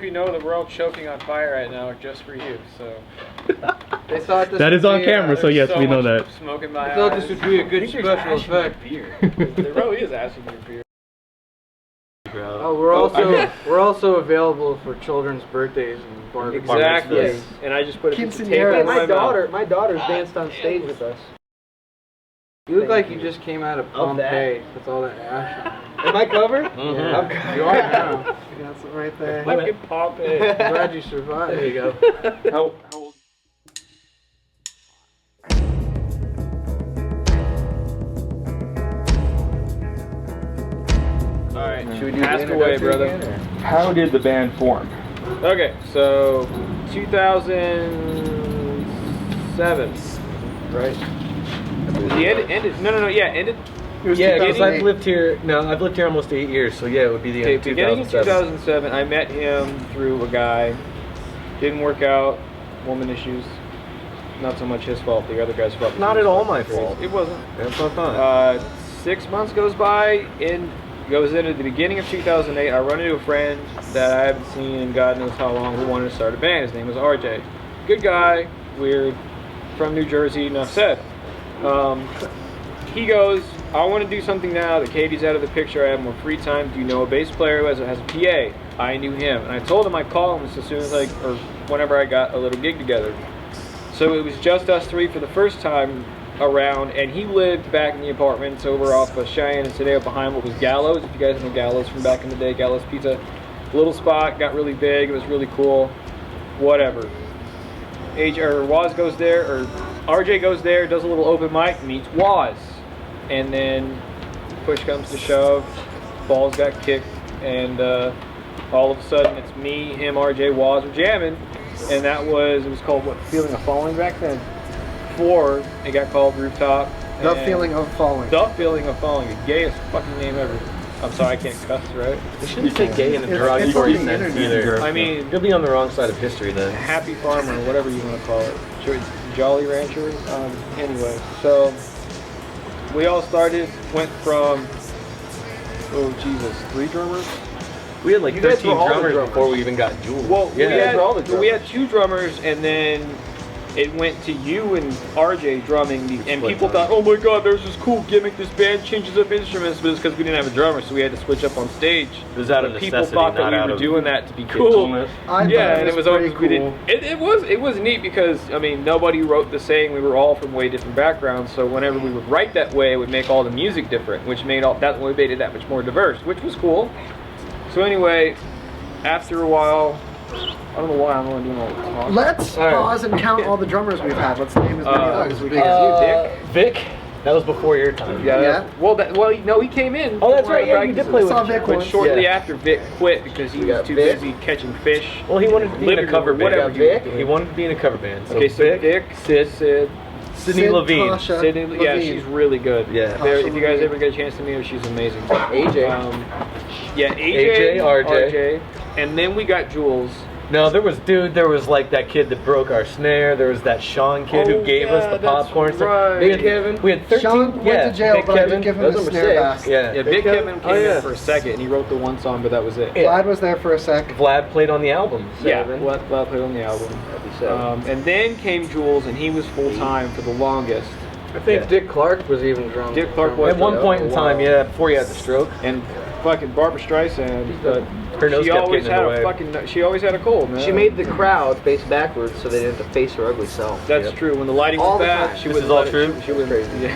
hope you know that we're all choking on fire right now just for you. So they thought this that is on camera, so yes, we know that. Smoke in my I thought eyes. this would be a good special effect. There probably is acid in your beer. Oh, we're also available for children's birthdays and barbecues. Exactly. Yes. And I just put a piece of tape Hey, on my my daughter's danced on stage with us. You look like you just came out of Pompeii with all that ash. Am I covered? Mm-hmm. Yeah, you are now. You got some right there. Fucking Pompeii. I'm glad you survived. There you go. How old? Alright, should we do ask away, brother? How did the band form? Okay, so 2007, right? The ended. No. Yeah, ended. Yeah, because I've lived here. No, I've lived here almost 8 years. So yeah, it would be the end of 2007. Beginning of 2007, I met him through a guy. Didn't work out. Woman issues. Not so much his fault. The other guy's fault. Not at all my fault. It wasn't. That's not fun. 6 months goes by. Goes into the beginning of 2008. I run into a friend that I haven't seen in God knows how long who wanted to start a band. His name was RJ. Good guy. Weird. From New Jersey. Enough said. He goes, I want to do something now that Katie's out of the picture. I have more free time. Do you know a bass player who has a PA? I knew him. And I told him I'd call him as soon as or whenever I got a little gig together. So it was just us three for the first time around, and he lived back in the apartments over off of Cheyenne and Sadeo behind what was Gallows. If you guys know Gallows from back in the day, Gallows Pizza. Little spot, got really big, it was really cool. Whatever. Waz goes there, or RJ goes there, does a little open mic, meets Waz. And then push comes to shove, balls got kicked, and all of a sudden it's me, him, RJ, Waz are jamming. And it was called what? Feeling of Falling back then. Before it got called Rooftop. The Feeling of Falling. The Feeling of Falling, the gayest fucking name ever. I'm sorry, I can't cuss, right? You shouldn't say gay in a derogatory sense either. I mean, you'll be on the wrong side of history then. Happy Farmer, whatever you want to call it. Jolly Rancher. Anyway, so we all went from, oh Jesus, 3 drummers? We had like 13 drummers before we even got Jules. Well, yeah, we had 2 drummers, and then it went to you and RJ drumming, and people thought, oh my god, there's this cool gimmick, this band changes up instruments, but it's because we didn't have a drummer, so we had to switch up on stage. It was out of necessity, people thought that we were doing that to be cool. Yeah, and it was always cool. It was neat because, I mean, nobody wrote the saying, we were all from way different backgrounds, so whenever we would write that way, it would make all the music different, which made it that much more diverse, which was cool. So anyway, after a while, I don't know why I'm only doing all the talk. Let's pause and count all the drummers we've had. Let's name as many as we can. Vic? That was before your time. Yeah. Well, he came in. Oh, that's right. Yeah, you did play with Vic. But shortly after, Vic quit because he was too busy catching fish. Well, he wanted to be in a cover band. Whatever. He wanted to be in a cover band. So okay, so Vic, Sid, Sydney Levine. Yeah, she's really good. Yeah. If you guys ever get a chance to meet her, she's amazing. AJ. AJ, RJ. And then we got Jules. No, there was like that kid that broke our snare. There was that Sean kid who gave us the popcorn. Right. We had 13. Sean went to jail, Big but I didn't give him a snare back. Yeah, Big Kevin came in for a second, and he wrote the one song, but that was it. Vlad was there for a sec. Vlad played on the album. Yeah, Vlad played on the album. And then came Jules, and he was full time for the longest. I think Dick Clark was even drumming. Dick Clark was at one point in time, before he had the stroke. And fucking Barbara Streisand, her nose kept getting in the way. She always had a cold, man. She made the crowd face backwards so they didn't have to face her ugly self. That's true. When the lighting was bad, she was all true. She was crazy. It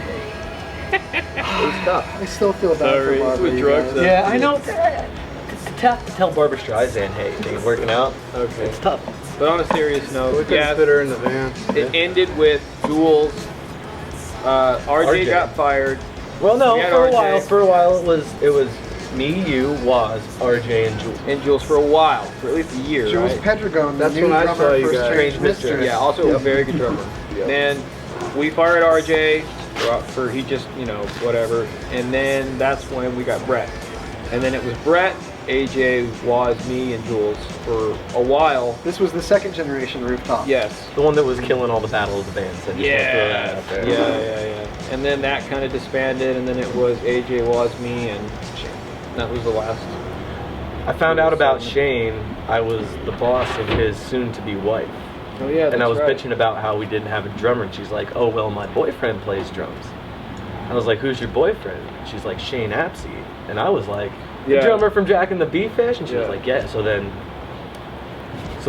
was tough. I still feel bad for Barbara. With drugs. Yeah, I know. It's tough to tell Barbara Streisand, hey, things working out. Okay. It's tough. But on a serious note, We couldn't fit her in the van. It ended with Jules. RJ got fired. Well, no, for RJ. a while it was me, you, Waz, RJ, and Jules. And Jules for a while, for at least a year. Jules right? Pedregon, That's the new when I drummer saw you for guys. Strange Strange Mistress. Yeah, also a very good drummer. Then we fired RJ for he just, whatever. And then that's when we got Brett. And then it was Brett, AJ, Waz, me, and Jules for a while. This was the second generation Rooftop. Yes. The one that was killing all the battle of the bands. Yeah. And then that kind of disbanded, and then it was AJ, Waz, me, and that was the last. I found out about Shane. I was the boss of his soon-to-be wife. Oh yeah, And I was right. bitching about how we didn't have a drummer, and she's like, "Oh well, my boyfriend plays drums." I was like, "Who's your boyfriend?" She's like, "Shane Apsey." And I was like, "The drummer from Jack and the Beeffish?" And she was like, "Yeah." So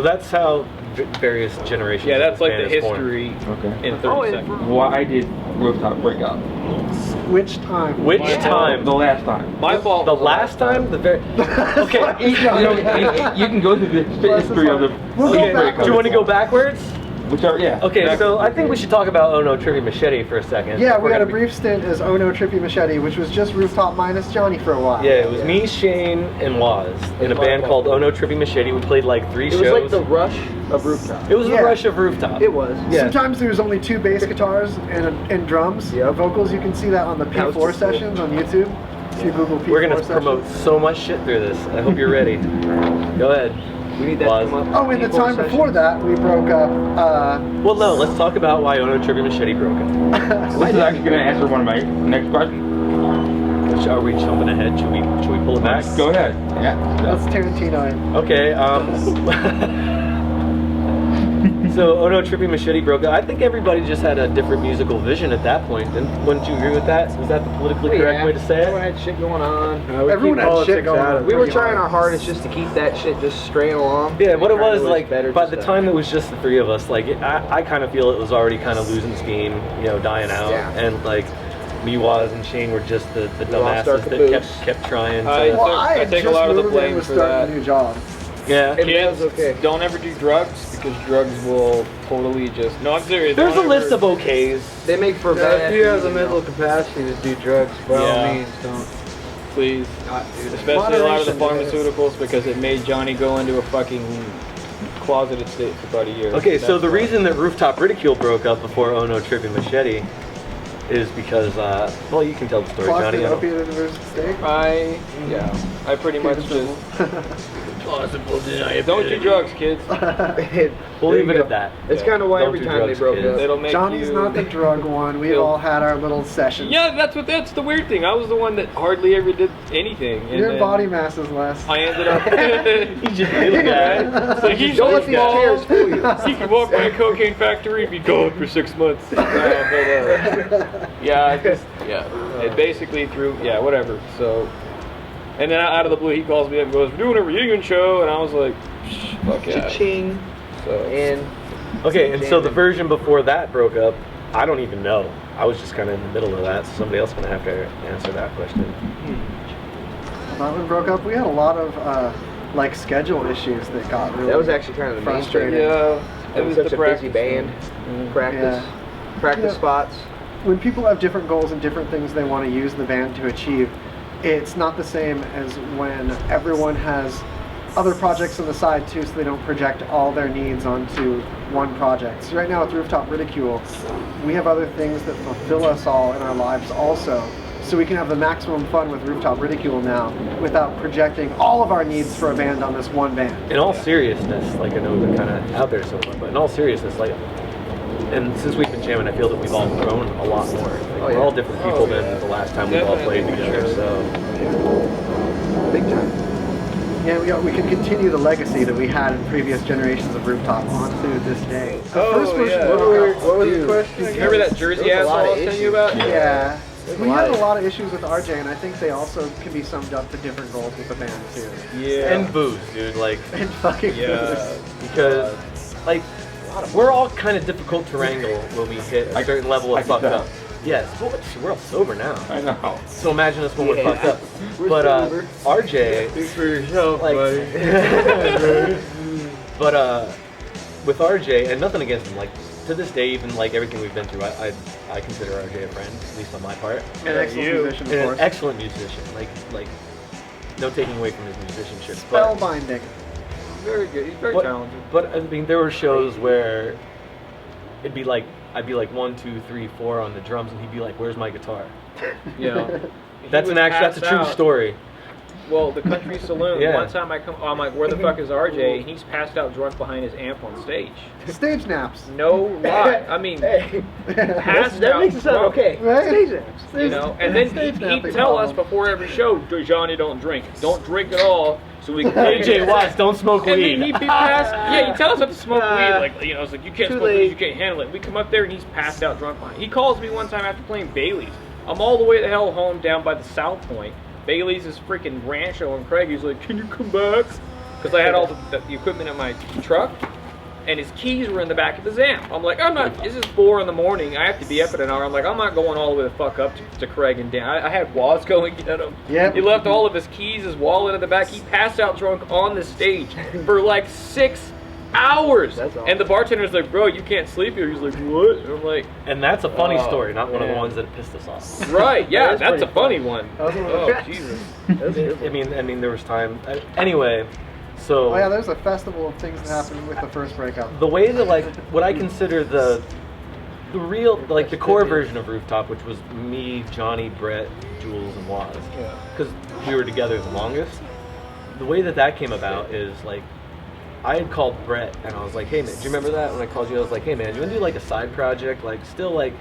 that's how various generations. Yeah, that's of like the band is formed. history Okay. in 30 seconds. Why did Rooftop break up? Which time? Which time? The last time. My fault. The was last time? The very. Okay. You can go through the history of the. We'll go Okay. back. Do you want to go backwards? Whichever, yeah. Okay, so I think we should talk about Oh No Trivia Machete for a second. Yeah, If we we're had a gonna be- brief stint as Oh No Trippy Machete, which was just Rooftop minus Johnny for a while. Yeah, it was me, Shane, and Waz in a band called Oh No Trivia Machete. We played like 3 shows. It was like the rush of Rooftop. It was Yeah. the rush of Rooftop. It was. Yeah. Sometimes there's only 2 bass guitars and drums. Yep. Vocals, you can see that on the That was P4 just cool. sessions on YouTube. If you Google P4 We're gonna sessions. promote so much shit through this. I hope you're ready. Go ahead. We need that to Waz. come up. Oh, in the time before that, we broke up. Well, no, let's talk about why Oh No Trivia Machete broke up. This is actually going to answer one of my next questions. Are we jumping ahead? Should we pull it back? Go ahead. Yeah. Let's Tarantino it. Okay. So Oh No Trivia Machete broke up. I think everybody just had a different musical vision at that point. Wouldn't you agree with that? Was that the politically correct way to say Everyone it? had shit going on. Everyone had shit going on. We were trying our hardest just to keep that shit just straying along. Yeah, what it Trying was to like better by just the to- time it was just the 3 of us, like I kind of feel it was already kind of losing steam, dying out, Yeah. and like me, Waz, and Shane were just the lost our dumbasses that caboose. kept trying to. I take a lot of the blame was for starting that. a new job. Yeah. Kids, was okay. don't ever do drugs because drugs will totally just. No, I'm serious. There's a don't list ever- of okays. They make for Yeah, bad. if you have the music, mental though. capacity to do drugs, by all Yeah. means, don't. Please. Not do that. Especially a lot of the Moderation, pharmaceuticals because it made Johnny go into a fucking closeted state for about a year. Okay, so That's the why. reason that Rooftop Ridicule broke up before Oh No Trivia Machete is because, well, you can tell the story, Johnny. Closeted I don't- opiate versus steak. I pretty much just don't do drugs, kids. We'll leave it at that. It's Yeah. kind of why Don't every do time they drugs, broke kids. up. It'll make Johnny's you. not the drug one. We've all had our little sessions. Yeah, that's the weird thing. I was the one that hardly ever did anything. And Your then body mass is less. I ended up. He's just a little guy. So he's Don't so let these small, chairs fool you. he could walk by a cocaine factory and be gone for 6 months. It basically threw, whatever. So, and then out of the blue, he calls me up and goes, "We're doing a reunion show," and I was like, "Fuck yeah!" Cha-ching. So, And Okay, and so the version before that broke up, I don't even know. I was just kind of in the middle of that, so somebody else is going to have to answer that question. That one broke up. We had a lot of like schedule issues that got really. that was actually kind of the main frustrating. thing. yeah, It was such a busy band. Practice Yeah. spots. When people have different goals and different things they want to use the band to achieve, it's not the same as when everyone has other projects on the side too, so they don't project all their needs onto one project. So right now with Rooftop Ridicule, we have other things that fulfill us all in our lives also. So we can have the maximum fun with Rooftop Ridicule now without projecting all of our needs for a band on this one band. In all seriousness, like I know they're kind of out there so far, but in all seriousness, like, and since we've been jamming, I feel that we've all grown a lot more. Like, we're all different people than the last time we've all played together. So Big time. Yeah, we can continue the legacy that we had in previous generations of Rooftop onto this day. The Oh, first version yeah. What was the question? remember that Jersey There was a lot asshole I of was telling you issues. about? Yeah. There's We a lot had a of- lot of issues with RJ, and I think they also can be summed up to different goals with the band too. Yeah. and booze, dude, like And fucking Yeah. because like we're all kind of difficult to wrangle when we hit a certain level I of can fucked tell. up. Yes, well, we're all sober now. I know. So imagine us when we're Yeah. fucked up. We're But sober. RJ, Speak for yourself, like, buddy. but with RJ, and nothing against him, like to this day, even like everything we've been through, I consider RJ a friend, at least on my part, an excellent musician, of and an course. excellent musician. Like no taking away from his musicianship. Spellbinding. Very good. He's very But, talented. but I mean, there were shows where it'd be like I'd be like 1, 2, 3, 4 on the drums, and he'd be like, "Where's my guitar?" You know. That's that's a true story. Well, the Country Saloon. Yeah. One time I'm like, "Where the fuck is RJ?" And he's passed out drunk behind his amp on stage. Stage naps. No lie. I mean, Hey, passed that out makes it sound drunk. okay. Right? Stage naps. You know, and then Stage he'd napping tell us problem. before every show, "Johnny, don't drink at all, so we can play AJ Watts, don't smoke And weed. then he passed. Yeah, he tells us not to smoke weed. Like, you know, it's like you can't Too smoke late. weed, you can't handle it. We come up there and he's passed out drunk on it. He calls me one time after playing Bailey's. I'm all the way the hell home down by the South Point. Bailey's is freaking Rancho, and Craig, he's like, "Can you come back?" Because I had all the equipment in my truck, and his keys were in the back of the Zamp. I'm like, I'm not. This is 4 in the morning. I have to be up at an hour. I'm like, I'm not going all the way the fuck up to Craig and Dan. I had Waz go and get him. Yep. He left all of his keys, his wallet in the back. He passed out drunk on the stage for like 6 hours. That's awesome. And the bartender's like, "Bro, you can't sleep here." He's like, "What?" And I'm like, And that's a funny Oh, story, not one of the man. ones that pissed us off. "Right, yeah, That is that's a pretty funny one." That was one of the Oh, best. Jesus. I mean, there was time. Anyway, so Oh yeah, there's a festival of things that happened with the first breakout. the way that like what I consider the real like the core version of Rooftop, which was me, Johnny, Brett, Jules, and Waz, because we were together the longest. The way that came about is like I had called Brett and I was like, "Hey man, do you remember that when I called you? I was like, hey man, you want to do like a side project, like still like,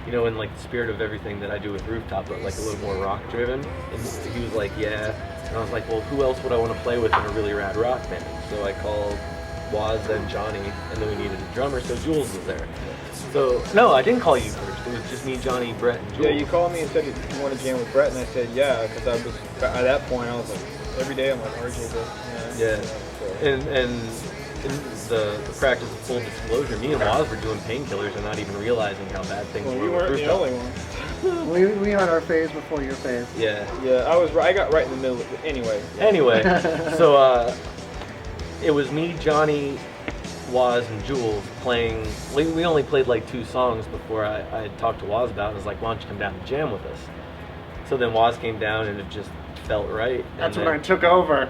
you know, in like the spirit of everything that I do with Rooftop, but like a little more rock driven?" And he was like, "Yeah." And I was like, "Well, who else would I want to play with in a really rad rock band?" So I called Waz, then Johnny, and then we needed a drummer, so Jules was there. So no, I didn't call you first. It was just me, Johnny, Brett, and Jules. Yeah, you called me and said you want to jam with Brett, and I said yeah, because I was at that point I was like every day I'm like RJ, but Yeah. So. And in the practice of full disclosure, me and Waz were doing painkillers and not even realizing how bad things Well, were. we with weren't the Rooftop. only ones. We had our phase before your phase. Yeah. Yeah, I got right in the middle of it. Anyway, so it was me, Johnny, Waz, and Jules playing. We only played like 2 songs before I had talked to Waz about it. I was like, "Why don't you come down and jam with us?" So then Waz came down and it just felt right. That's and when I took over.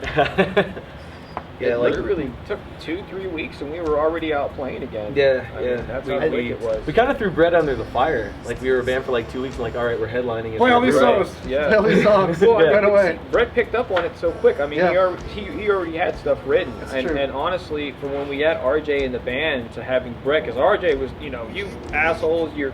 Yeah, like it really took 2-3 weeks, and we were already out playing again. Yeah, I mean, yeah. that's how quick it was. We kind of threw Brett under the fire. Like we were a band for like 2 weeks, and like, all right, we're headlining. Play all these Right. songs. Yeah. Play all these songs. Well, Right away. Brett picked up on it so quick. I mean, Yeah. he already had stuff written, true. and honestly, from when we had RJ in the band to having Brett, because RJ was, you know, you assholes, you're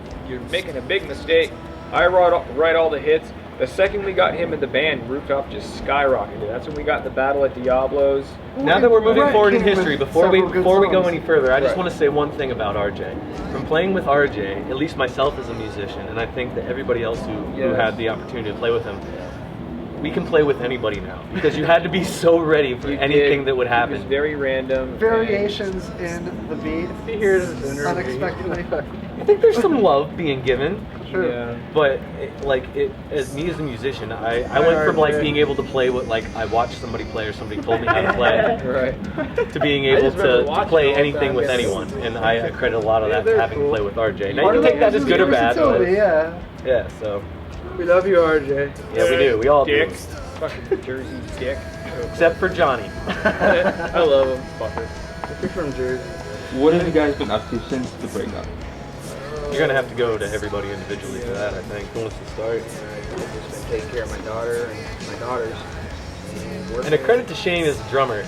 making a big mistake. I write all the hits. The second we got him in the band, Rooftop just skyrocketed. That's when we got the battle at Diablo's. Now that we're moving Brett forward in came with history, before we several good go songs. any further, I just Right. want to say one thing about RJ. From playing with RJ, at least myself as a musician, and I think that everybody else who Yes. had the opportunity to play with him, we can play with anybody now because you had to be so ready for You anything did. that would It happen. was very random. Variations in the beat Be here to this interview. unexpectedly. I think there's some love being given. True. Yeah. But as me as a musician, I went from like being able to play what like I watched somebody play or somebody told me how to play Right. to being I able just remember to watching play all the anything time, with yeah. anyone, and I credit a lot of Yeah, that to they're having cool. to play with RJ. Now Part you of can take it that is as good or bad, versatility, but yeah. yeah. So We love you, RJ. yeah, we do. We all Dick. do, Fucking Jersey dick. except for Johnny. I love him. Fucker. You're from Jersey. What have you guys been up to since the breakup? You're gonna have to go to everybody individually for that. I think. Who wants to start? I've just been taking care of my daughter and my daughters. And a credit to Shane as the drummer.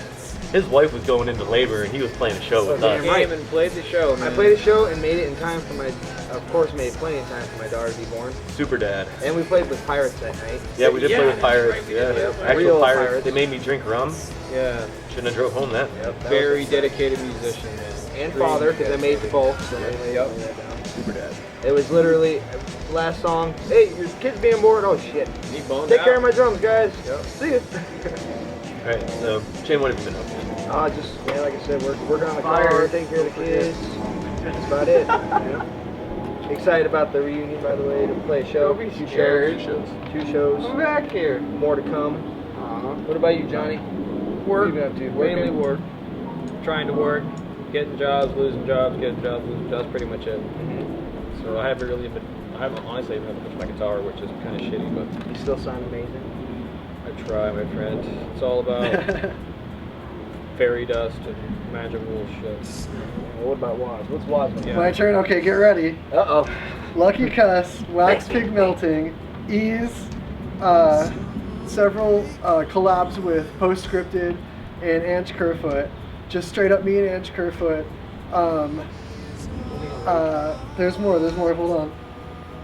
His wife was going into labor and he was playing a show with damn us. right. Came and played the show, I man. played a show and made it in time for my, of course, made plenty of time for my daughter to be born. Super dad. And we played with Pirates that night. Yeah, we did play with that's pirates. right, we Yeah, did play with actual real pirates. pirates. They made me drink rum. Yeah. Shouldn't have drove home then. Yep, that Very was- dedicated musician, man. And father, because I made the both. So Yep. Super dad. It was literally last song. Hey, your kid's being born. Oh shit! He boned Take out. care of my drums, guys. Yep. See ya. All right, so Shane, what have you been up to? Just yeah, like I said, working on the Fire. car, taking care of the kids. That's about it. Yeah. Excited about the reunion, by the way, to play a show. Don't be Two scared. shows. Two shows. Come back here. More to come. What about you, Johnny? Work. What you been up to? Mainly Working? work. Trying to work. Getting jobs, losing jobs, getting jobs, losing jobs. Pretty much it. So I haven't really been. I haven't honestly even had to touch my guitar, which is kind of shitty, but You still sound amazing. I try, my friend. It's all about fairy dust and magical shit. What about Waz? What's Waz? Yeah. My turn. Okay, get ready. Uh oh. Lucky Cuss, Wax Pig Melting, Ease, several collabs with Postscripted and Ange Kerfoot. Just straight up me and Ange Kerfoot. There's more. Hold on.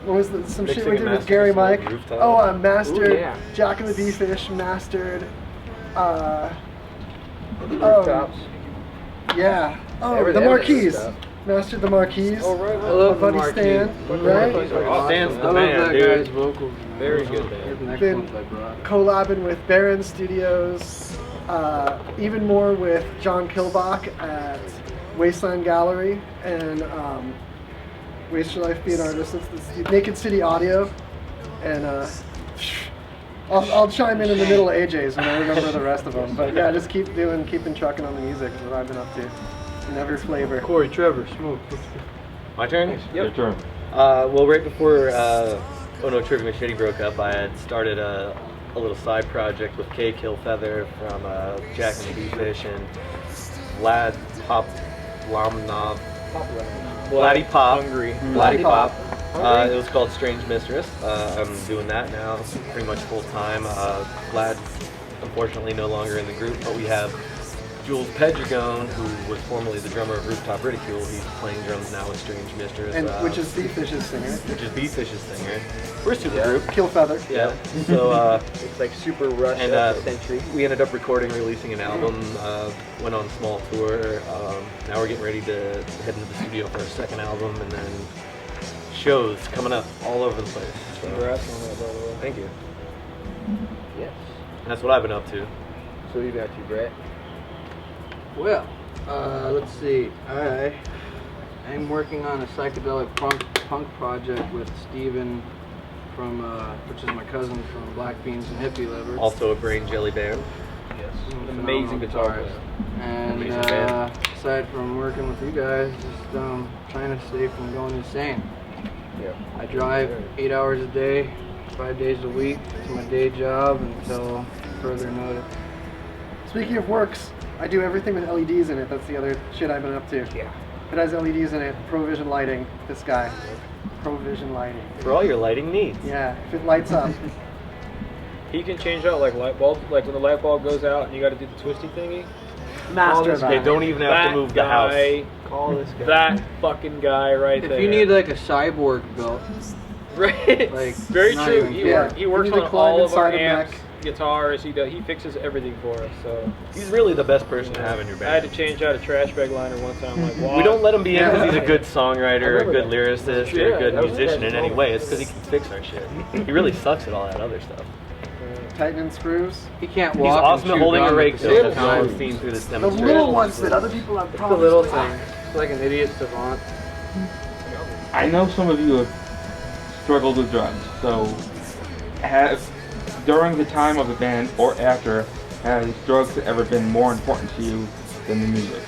What was some shit Mixing we and did with mastering Gary some old Mike? Rooftop. Oh, mastered Ooh, yeah. Jack and the Beefish, mastered Rooftops. Yeah. Oh, Every- the every marquees. rooftop. Mastered the marquees. Oh, right. I love the Buddy Marquee. Stan, right? Stan's the I love man, that dude. guy's vocals. Very good band. Here's the next Then- ones I brought. Collabing with Baron Studios. Even more with John Kilbach at Wasteland Gallery and Waste Your Life Being Artist. It's the Naked City Audio. And I'll chime in the middle of AJ's when I remember the rest of them. But yeah, just keeping trucking on the music is what I've been up to. In every flavor. Corey, Trevor, Smoke. My turn? Your turn. Well, right before Oh No Trivia Machete broke up, I had started a little side project with Kay Killfeather from Jack and the Beefish and Vlad Pop Lamnov. Vladdy Pop. Hungry. Vladdy Pop. It was called Strange Mistress. I'm doing that now pretty much full time. Vlad's unfortunately no longer in the group, but we have Jules Pedregon, who was formerly the drummer of Rooftop Ridicule. He's playing drums now with Strange Mistress. And which is Beefish's singer. Which is Beefish's singer. We're a super group. Killfeather. Yeah. So It's like super rush and of the century. we ended up recording, releasing an album. Went on a small tour. Now we're getting ready to head into the studio for our second album, and then shows coming up all over the place. So, Congrats on that, by the way. thank you. Yes. That's what I've been up to. So you got you, Brett. Well, let's see. I'm working on a psychedelic punk project with Steven from, which is my cousin from Black Beans and Hippie Liver. Also a Brain Jelly band. Yes. Amazing guitar player. And Amazing band. aside from working with you guys, just trying to stay from going insane. Yeah. I drive 8 hours a day, 5 days a week to my day job until further notice. Speaking of works, I do everything with LEDs in it. That's the other shit I've been up to. Yeah. It has LEDs in it. Provision lighting. This guy. Provision lighting. For all your lighting needs. Yeah, if it lights up. He can change out like light bulbs, like when the light bulb goes out and you got to do the twisty thingy. Master of They that. don't even have That to move the house. guy, Call this guy. that fucking guy right If there. you need like a cyborg belt, right, like, very not true. even- He You works need to on climb all of our inside a amps, mech. guitars. He fixes everything for us. So He's really the best person to have in your I had band. to change out a trash bag liner once, and I'm like, wow. We don't let him be in because Yeah. he's a good songwriter, a good lyricist, True, or a good that was musician good. in any way. It's because he can fix our shit. He really sucks at all that other stuff. Tightening screws. he can't He's walk. awesome and at chew holding a gum rake at the though, same as y'all have time. seen through this The demonstration. little ones that other people have It's the problems little with. thing. It's like an idiot savant. I know some of you have struggled with drugs, so has during the time of the band or after, has drugs ever been more important to you than the music?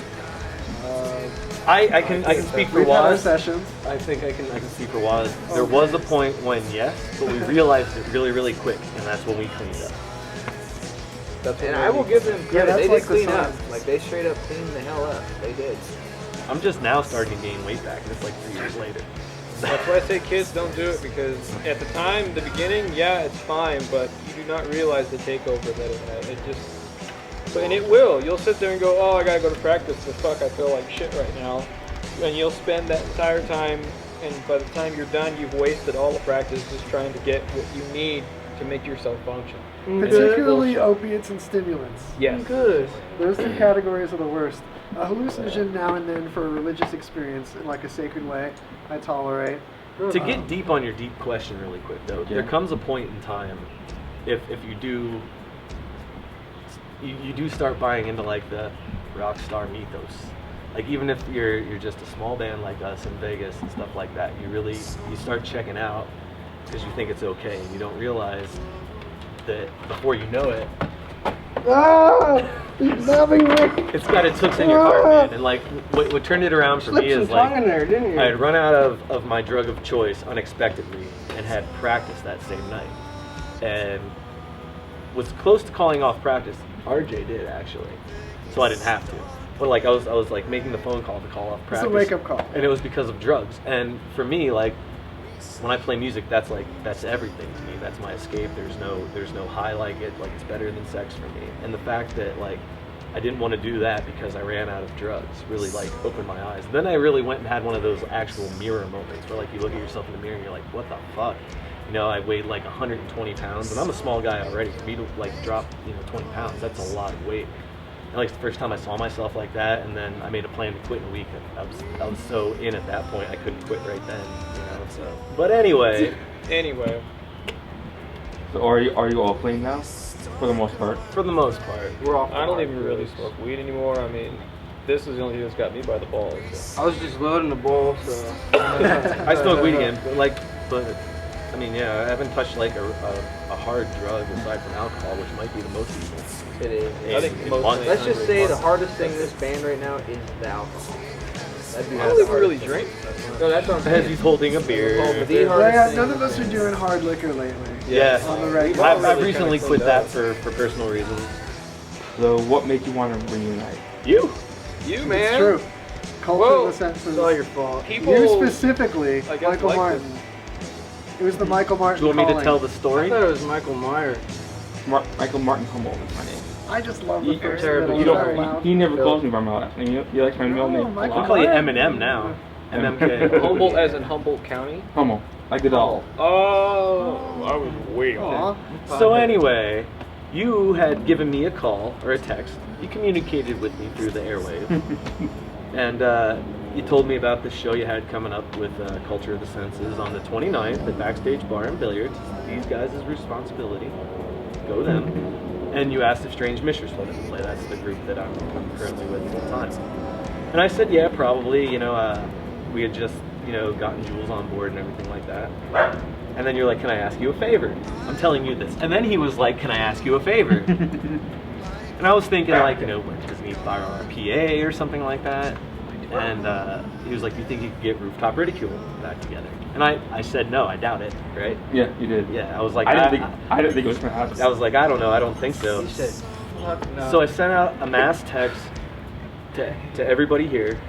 I can speak for We've had our Waz. sessions. I think I can speak for Waz. There was a point when yes, but we realized it really quick, and that's when we cleaned up. And I will give them credit. that's They like did the clean song. up. Like they straight up cleaned the hell up. They did. I'm just now starting to gain weight back, and it's like 3 years later. That's why I say kids don't do it, because at the time, the beginning, yeah, it's fine, but you do not realize the takeover that it had. It just, and it will. You'll sit there and go, oh, I gotta go to practice, but fuck, I feel like shit right now. And you'll spend that entire time, and by the time you're done, you've wasted all the practice just trying to get what you need to make yourself function. Particularly opiates and stimulants. Yes. Good. Those two categories are the worst. A hallucinogen now and then for a religious experience in like a sacred way, I tolerate. To get deep on your deep question really quick though, there comes a point in time if you do you do start buying into like the rock star mythos. Like even if you're just a small band like us in Vegas and stuff like that, you start checking out because you think it's okay and you don't realize that before you know it, He's loving me. it's got its hooks in your heart, man. And like what turned it around for me Slipped some is tongue like in there, didn't you? I had run out of my drug of choice unexpectedly and had practice that same night. And was close to calling off practice. RJ did actually. So I didn't have to. But like I was like making the phone call to call off practice. It's a wake-up call. And it was because of drugs. And for me, like when I play music, that's everything to me. That's my escape. There's no high like it. Like it's better than sex for me. And the fact that like I didn't want to do that because I ran out of drugs really like opened my eyes. Then I really went and had one of those actual mirror moments where like you look at yourself in the mirror and you're like, what the fuck? You know, I weighed like 120 pounds and I'm a small guy already. For me to like drop 20 pounds, that's a lot of weight. And like the first time I saw myself like that, and then I made a plan to quit in a week. I was so in at that point, I couldn't quit right then, you know. So, but anyway. So are you all clean now? For the most part. For the most part. We're all. I don't even really smoke weed anymore. I mean, this is the only thing that's got me by the balls. So. I was just loading the bowl, so. I smoke weed again, but I mean, yeah, I haven't touched like a hard drug aside from alcohol, which might be the most evil. It is. I think In most months. Let's just say the hardest thing in this band right now is the alcohol. That'd be I don't even really drink. No, that's what I'm As saying. he's holding a Oh, beer. but the hardest thing None of us are doing hard liquor lately. Yeah. On the regular. I've recently quit that for personal reasons. So what made you want to reunite? You? You, man. It's true. Culture Whoa. of the senses. It's all your fault. People. You specifically, I guess Michael like Martin. It was the Michael Martin. Do you want me to calling. tell the I story? thought it was Michael Myers. Michael Martin Humboldt is my name. I just love the You- first terrible. middle You out don't. loud. He never calls me by my last name. He likes my middle No, name. a Michael I'll lot. call you Martin. Eminem now. MMK. Humboldt as in Humboldt County? Hummel, like the doll. Oh, I was way Aw. off. So anyway, you had given me a call or a text. You communicated with me through the airwaves. And you told me about the show you had coming up with Culture of the Senses on the 29th at Backstage Bar and Billiards. These guys' responsibility. Go them. And you asked if Strange Mistress wanted to play. That's the group that I'm currently with full time. And I said, yeah, probably. You know, we had just, you know, gotten Jules on board and everything like that. And then you're like, can I ask you a favor? I'm telling you this. And then he was like, can I ask you a favor? And I was thinking, like, you know, does he need to borrow our PA or something like that? And he was like, do you think you could get Rooftop Ridicule back together? And I said, no, I doubt it, right? Yeah, you did. Yeah, I was like, I didn't think it was gonna happen. I was like, I don't know, I don't think so. You said, fuck no. So I sent out a mass text to everybody here,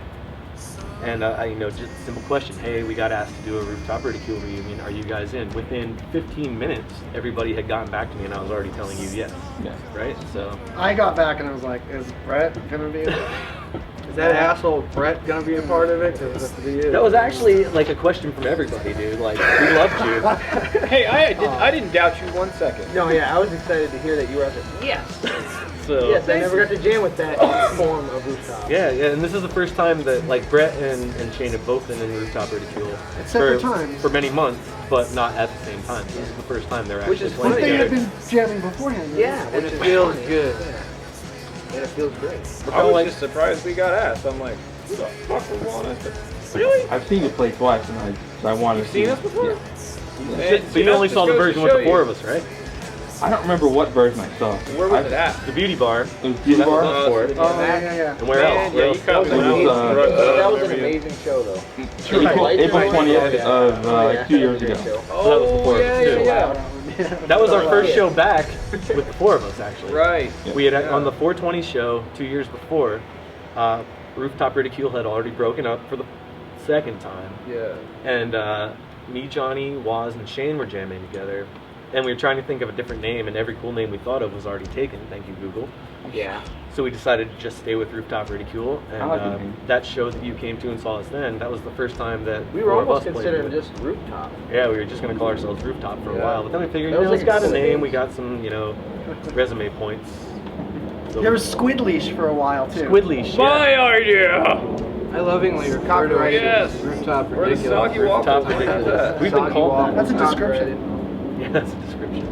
and you know, just a simple question. Hey, we got asked to do a Rooftop Ridicule reunion. Are you guys in? Within 15 minutes, everybody had gotten back to me, and I was already telling you yes. Yeah. Right? So I got back and I was like, is Brett gonna be? Is that asshole Brett gonna be a part of it? 'Cause it has to be you. that was actually like a question from everybody, dude. Like, we loved you. Hey, I didn't doubt you 1 second. No, yeah, I was excited to hear that you were out there. Yes! So Yes, I never got to jam with that form of Rooftop. yeah, and this is the first time that like Brett and Shane have both been in Rooftop Ridicule At separate times. for many months, but not at the same time. This is the first time they're Which actually is playing But they had together. been jamming beforehand. right? Yeah, And which it is feels funny. good. Yeah. And it feels great. I was just surprised we got asked. I'm like, who the fuck would want us to... Really? I've seen you play twice, and I wanted to see. Seen us before? Yeah. Man, So you only saw the version with the four of us, right? I don't remember what version I saw. Where was it at? The beauty bar. It was Beauty That was Bar. us four. Oh yeah. And where Man, else? yeah, you caught me when I was was, drunk, That was an remember you. amazing show, though. April 20th of like 2 years ago. So that was the four of us, too. yeah. That was our first show back with the four of us, actually. Right. We had on the 420 show 2 years before. Rooftop Ridicule had already broken up for the second time, Yeah. and me, Johnny, Waz, and Shane were jamming together. And we were trying to think of a different name, and every cool name we thought of was already taken. Thank you, Google. Yeah. So we decided to just stay with Rooftop Ridicule, and I like the name. that show that you came to and saw us then, that was the first time that We were four of almost us played considering with. just Rooftop. Yeah, we were just going to call ourselves Rooftop for a Yeah. while, but then we figured, That you know, was it's like a got a cool name, name. we got some, you know, resume points. So There was Squid Leash for a while too. Squid Leash, yeah. My idea! I lovingly refer to it Yes. as Rooftop Where the Ridicule. soggy waffles? Rooftop What is Ridiculous. that? We've been Soggy called waffles, that. That's a not description. Yeah, that's a description.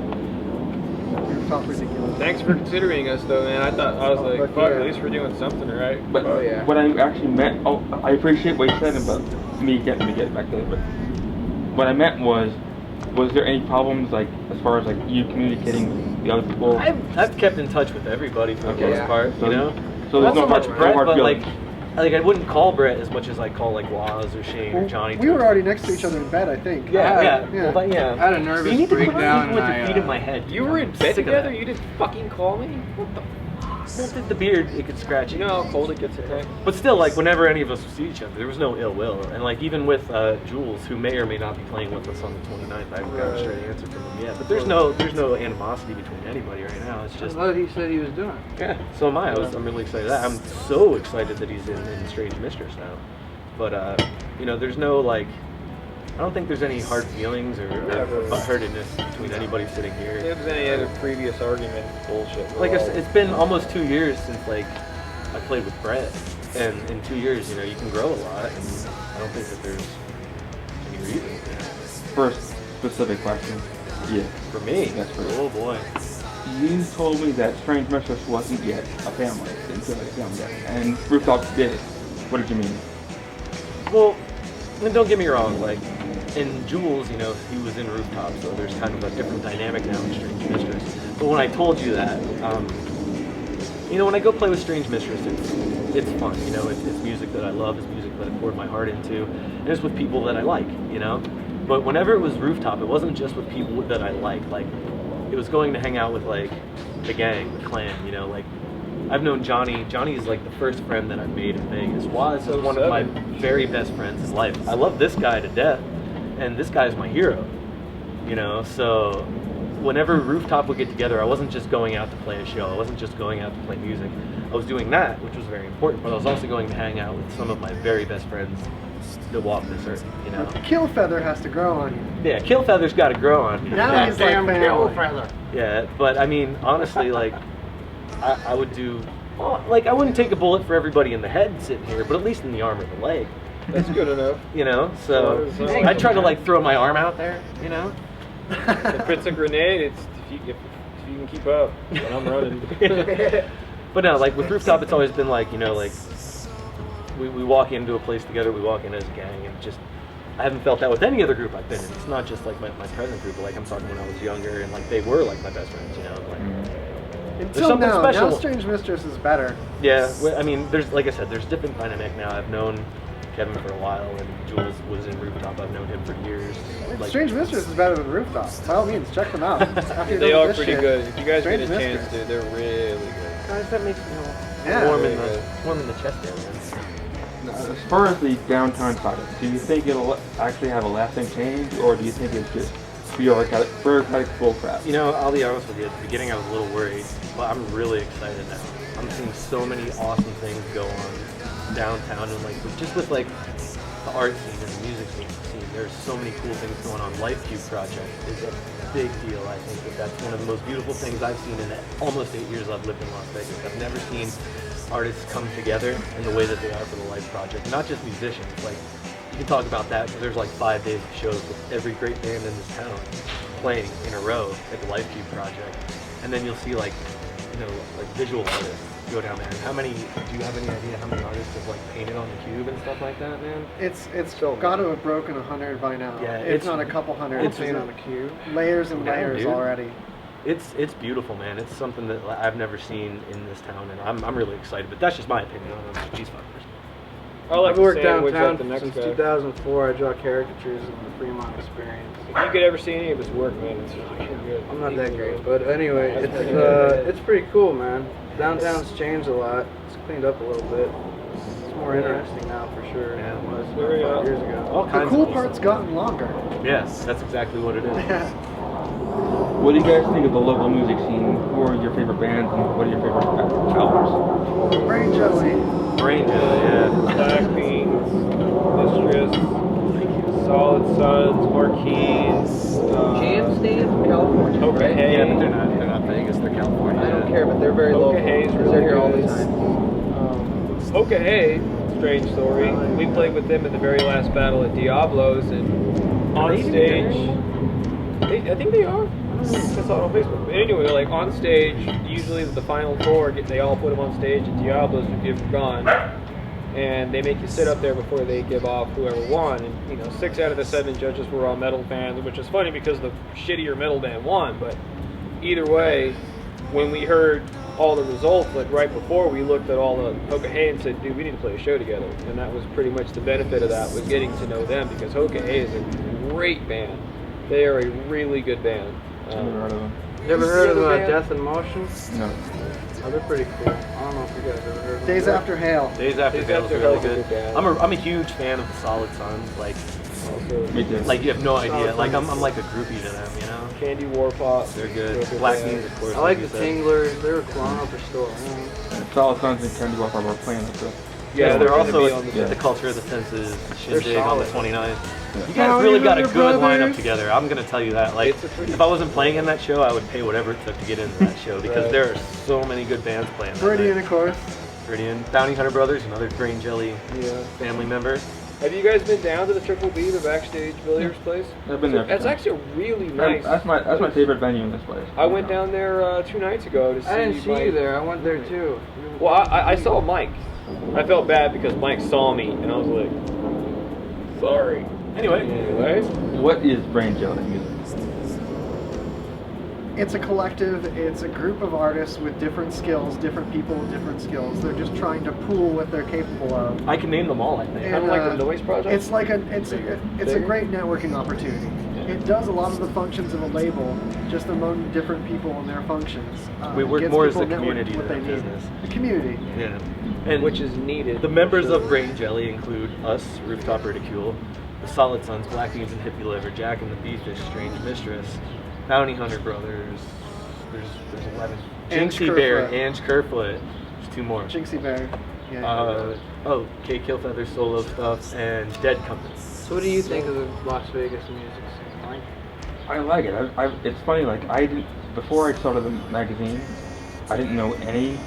Rooftop Ridiculous. Thanks for considering us, though, man. I was like, But fuck, yeah. at least we're doing something, right? But Oh, yeah. what I actually meant, I appreciate what you said about me getting to get back there, but what I meant was there any problems, like, as far as, like, you communicating with the other people? I've kept in touch with everybody for the Okay. most Yeah. part, So- you know? So there's Not no so much hard, Brett, no hard but feelings. like I wouldn't call Brett as much as I call like Waz or Shane or Johnny. We were already next to each other in bed, I think. Yeah, Yeah. Well, but yeah. I had a But nervous you need to quit breakdown sleeping with and your I, feet in my head. You were in I'm bed sick of together? that. You didn't fucking call me? What the Well, the beard, it could scratch You you. know how cold it gets at night? But still, like whenever any of us would see each other, there was no ill will. And like even with Jules, who may or may not be playing with us on the 29th, I haven't got a straight answer from him yet. But there's no animosity between anybody right now. It's That's just what he said he was doing. yeah. So am I. I'm really excited. I'm so excited that he's in Strange Mistress now. But you know, there's no like I don't think there's any hard feelings or butthurtedness between anybody sitting here. If there's any other previous argument, bullshit. Like it's been almost 2 years since like I played with Brett, and in 2 years, you know, you can grow a lot, and I don't think that there's any reason. You know? First specific question. Yeah. For me, That's for you. oh boy. You told me that Strange Mistress wasn't yet a family until it filmed it, and Rooftop did it. What did you mean? Well, and don't get me wrong, like, in Jules, you know, he was in Rooftop, so there's kind of a different dynamic now in Strange Mistress. But when I told you that, you know, when I go play with Strange Mistress, it's fun, you know, it's music that I love, it's music that I poured my heart into, and it's with people that I like, you know? But whenever it was Rooftop, it wasn't just with people that I like, it was going to hang out with, like, the gang, the clan, you know, like, I've known Johnny. Johnny is like the first friend that I've made in Vegas. Waz is one of my very best friends in life. I love this guy to death, and this guy is my hero. You know, so whenever Rooftop would get together, I wasn't just going out to play a show. I wasn't just going out to play music. I was doing that, which was very important, but I was also going to hang out with some of my very best friends that walk this earth, you know. Kill feather has to grow on you. Yeah, Kill Feather's got to grow on you. Now he's like family. Yeah, but I mean, honestly, like, I would do, well, like, I wouldn't take a bullet for everybody in the head sitting here, but at least in the arm or the leg. That's good enough. You know, so I try to, like, throw my arm out there, you know. If it's a grenade, it's if you can keep up, then I'm running. But no, like, with Rooftop, it's always been like, you know, like, we walk into a place together, we walk in as a gang, and just, I haven't felt that with any other group I've been in. It's not just, like, my present group, but, like, I'm talking when I was younger, and, like, they were, like, my best friends, you know, like... Until something now, special. now Strange Mistress is better. Yeah, I mean, there's, like I said, there's different dynamic now. I've known Kevin for a while, and Jules was in Rooftop. I've known him for years. Like, Strange Mistress is better than Rooftop. By all means, check them out. After you're They done are with this pretty shit, good. If you guys Strange get a chance Mistress. to, they're really good. guys, that makes me Yeah. warm in the chest area. As far as the downtown side, do you think it'll actually have a lasting change, or do you think it's just bureaucratic bullcrap? You know, I'll be honest with you. At the beginning, I was a little worried, but I'm really excited now. I'm seeing so many awesome things go on downtown, and like just with like the art scene and the music scene. There's so many cool things going on. Life Cube project is a big deal. I think that's one of the most beautiful things I've seen in the almost 8 years I've lived in Las Vegas. I've never seen artists come together in the way that they are for the Life project. Not just musicians. Like, you can talk about that because there's like 5 days of shows with every great band in this town playing in a row at the Life Cube project, and then you'll see like, you know, like visual artists go down there. And how many? Do you have any idea how many artists have like painted on the cube and stuff like that, man? It's got to have broken 100 by now. Yeah, if it's not a couple hundred. it's painted on the cube. Layers and Yeah, layers dude. already. It's beautiful, man. It's something that I've never seen in this town, and I'm really excited. But that's just my opinion on these fuckers. I like I've to worked sandwich downtown up the next since guy. 2004. I draw caricatures of the Fremont experience. If you could ever see any of his work, man, it's really good. I'm not that great, but anyway, it's pretty cool, man. Downtown's changed a lot. It's cleaned up a little bit. It's more interesting now for sure than it was Very, 5 years ago. All The kinds cool of part's gotten longer. Yes, that's exactly what it is. What do you guys think of the local music scene? Who are your favorite bands, and what are your favorite albums? Brain Jelly. Brain Jelly, yeah. Black Beans, Mistress, Solid Suns, Marquise, Jam Stand from California. Hoka right? Hey. Yeah, but they're not Vegas. They're California. I don't care, but they're very local. Hoka Hay's because really they're here all good. the time. Hoka Hey, strange story. We played with them in the very last battle at Diablo's, and on stage, I think they are. I don't know. I saw it on Facebook. But anyway, like on stage, usually the final four, they all put them on stage at Diablo's to give gun, and they make you sit up there before they give off whoever won. And you know, 6 out of the 7 judges were all metal fans, which is funny because the shittier metal band won. But either way, when we heard all the results, like right before, we looked at all the Hoka Hey and said, dude, we need to play a show together. And that was pretty much the benefit of that, was getting to know them, because Hoka Hey is a great band. They are a really good band. Never heard of them. You ever heard of band? Death in Motion? No. Oh, they're pretty cool. I don't know if you guys ever heard of them. Days After Hail. Days After Days Hail's After really Hail's a good. good band. I'm a huge fan of the Solid Suns. Like Me too. you have no idea. Solid Like I'm Suns. like a groupie to them, you know. Candy Warpot. They're good. They're Black band. Beans, of course. I like you the said. Tinglers. They were cool. I don't know if they're still around. Solid Suns and Candy Walker were playing with the Yeah, they're gonna also be on the at the Culture of the Senses shindig on the 29th. You How guys really you got a little good lineup brothers? together. I'm gonna tell you that. Like, It's a pretty- if I wasn't playing in that show, I would pay whatever it took to get into that show because Right. there are so many good bands playing. that Meridian, night. of course. Meridian, Bounty Hunter Brothers, another Green Jelly Yeah. family member. Have you guys been down to the Triple B, the backstage billiards place? I've been there. That's actually a really nice. That's my favorite venue in this place. I went down there 2 nights ago to see. I didn't see Mike. you there. I went there too. Well, I saw Mike. I felt bad because Mike saw me, and I was like, sorry. Anyway, Anyways, What is Brain Jelly music? It's a collective, it's a group of artists with different skills, different people with different skills. They're just trying to pool what they're capable of. I can name them all. I think. And, kind of like the Noise Project. It's like it's a great networking opportunity. It does a lot of the functions of a label, just among different people and their functions. We work Gives more as people a community network what than they a need. business. The community. Yeah. And which is needed. the members of Brain Jelly include us, Rooftop Ridicule, the Solid Sons, Black Beans and Hippie Liver, Jack and the Beefish, Strange Mistress, Bounty Hunter Brothers. There's 11. Ange Jinxie Bear, Kerfoot. Ange Kerfoot. There's 2 more. Jinxie Bear. Yeah. Kate Killfeather solo stuff and Dead Company. So what do you think of the Las Vegas music scene, Mike? I like it. It's funny. Like before I started the magazine, I didn't know any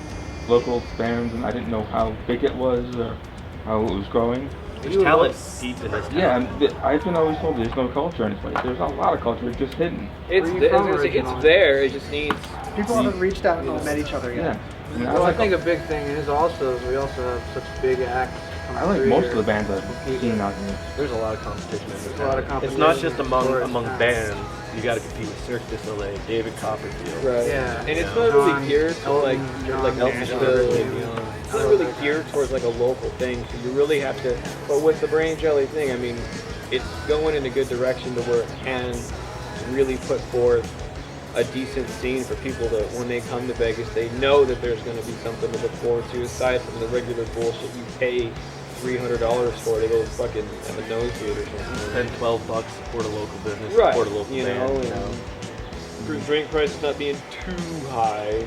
local bands, and I didn't know how big it was or how it was growing. There's talent deep in this town. Yeah, and I've been always told there's no culture in this place. There's a lot of culture, it's just hidden. It's, Where are you from it's originally? there. It just needs. People haven't reached out and all met each other yet. Yeah. I mean, Well, I think a big thing is also we also have such big acts. I like most of the bands I've seen out here. There's a lot of competition in this There's a lot of town. It's not competition just among for its time. bands. You got to compete with Cirque du Soleil, David Copperfield. Right. Yeah. And it's Yeah. not really John- geared to like John like Nashville, Nashville. you know. It's not really geared towards like a local thing. So you really have to. But with the Brain Jelly thing, I mean, it's going in a good direction to where it can really put forth a decent scene for people that when they come to Vegas, they know that there's going to be something to look forward to aside from the regular bullshit you pay $300 for to go fucking have a nose theater or something. $10-12, support a local business, Right. support a local You band. know, you know. For drink prices not being too high.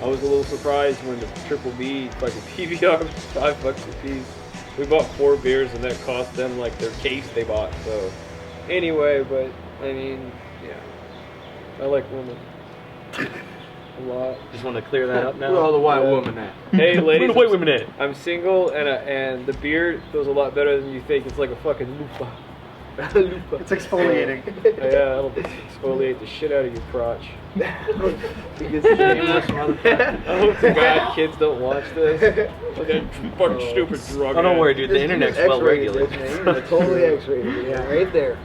I was a little surprised when the Triple B fucking PBR was $5 a piece. We bought 4 beers and that cost them like their case they bought. So anyway, but I mean, yeah, I like women a lot. Just want to clear that up now. Where all the white Yeah. women at? Hey, Where ladies, the white women at? I'm single and the beer feels a lot better than you think. It's like a fucking loofah. Loofah. It's exfoliating. Yeah, it'll exfoliate the shit out of your crotch. Because shameless motherfucker. I hope to God kids don't watch this. Okay, fucking stupid drug. Oh, don't worry, dude. The internet's well regulated. Totally X-rated. Yeah, right there.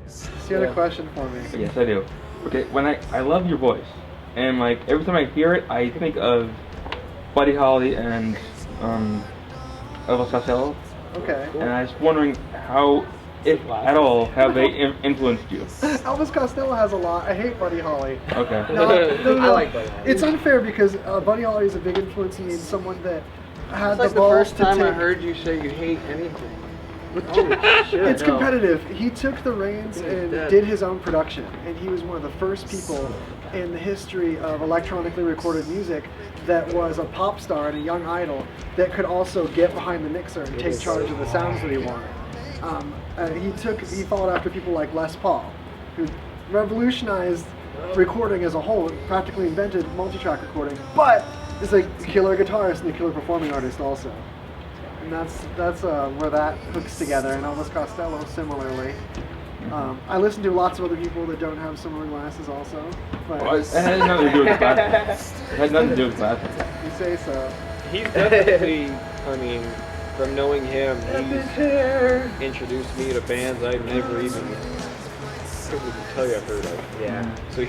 So you had a question for me. Yes, I do. Okay, when I love your voice, and like every time I hear it, I think of Buddy Holly and Elvis Costello, Okay. and I was wondering how, if at all, have they influenced you? Elvis Costello has a lot. I hate Buddy Holly. Okay. No. I like Buddy Holly. It's unfair because Buddy Holly is a big influence in me and someone that had It's like the balls first to time I take- heard you say you hate anything. Holy shit. It's no. competitive. He took the reins and dead. did his own production, and he was one of the first people in the history of electronically recorded music that was a pop star and a young idol that could also get behind the mixer and take charge of the sounds that he wanted. He followed after people like Les Paul, who revolutionized recording as a whole, practically invented multi-track recording, but is a killer guitarist and a killer performing artist also. And that's where that hooks together, and Elvis Costello similarly. I listen to lots of other people that don't have similar glasses also, but Well, it had nothing to do with glasses. It had nothing to do with glasses. you say so. He's definitely, I mean, from knowing him, he's introduced me to bands I've never even couldn't tell you I've heard of. Yeah. So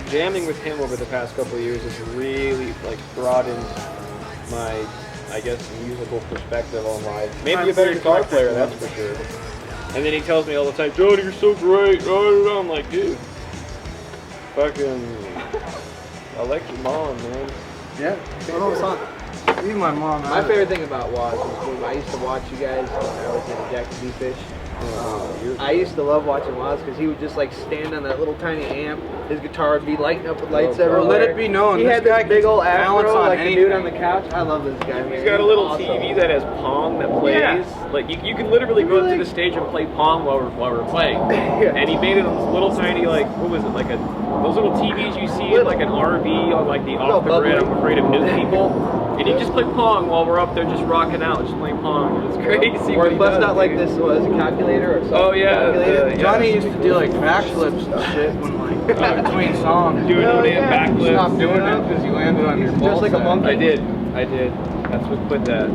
jamming with him over the past couple of years has really like broadened my, I guess, musical perspective on life. Maybe a better guitar player, that's for sure. And then he tells me all the time, Jody, you're so great. I'm like, dude, fucking, I like your mom, man. Yeah. Oh, son. Even my mom. My favorite thing about Waz was when I used to watch you guys when I was in Jack and Fish. I used to love watching Woz because he would just like stand on that little tiny amp. His guitar would be lighting up with lights everywhere. Let it be known, He this had guy this big can old balance afro on like the anything. dude on the couch. I love this guy, man. He's got a little awesome. TV that has Pong that plays. Yeah. Like you can literally go up to the stage and play Pong while we're playing. Yeah. And he made it on this little tiny like what was it like those little TVs you see in like an RV on like the off the grid. I'm afraid of new people. And you just play Pong while we're up there just rocking out, just playing Pong. It's crazy. Or what he he busts does, out like dude. this was a calculator or something. Oh yeah, calculator. Johnny used to do like backflips and shit when like between songs. Doing Oh, damn yeah. backflips. Stop doing it because you landed on your Just ball like a sack. monkey. I did. That's what put that.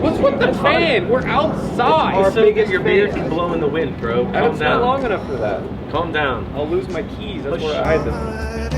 What's with the fan? We're outside. Our So biggest your beard fan. can blow in the wind, bro. Calm It's not down. long enough for that. Calm down. I'll lose my keys. That's Push. where I hide them.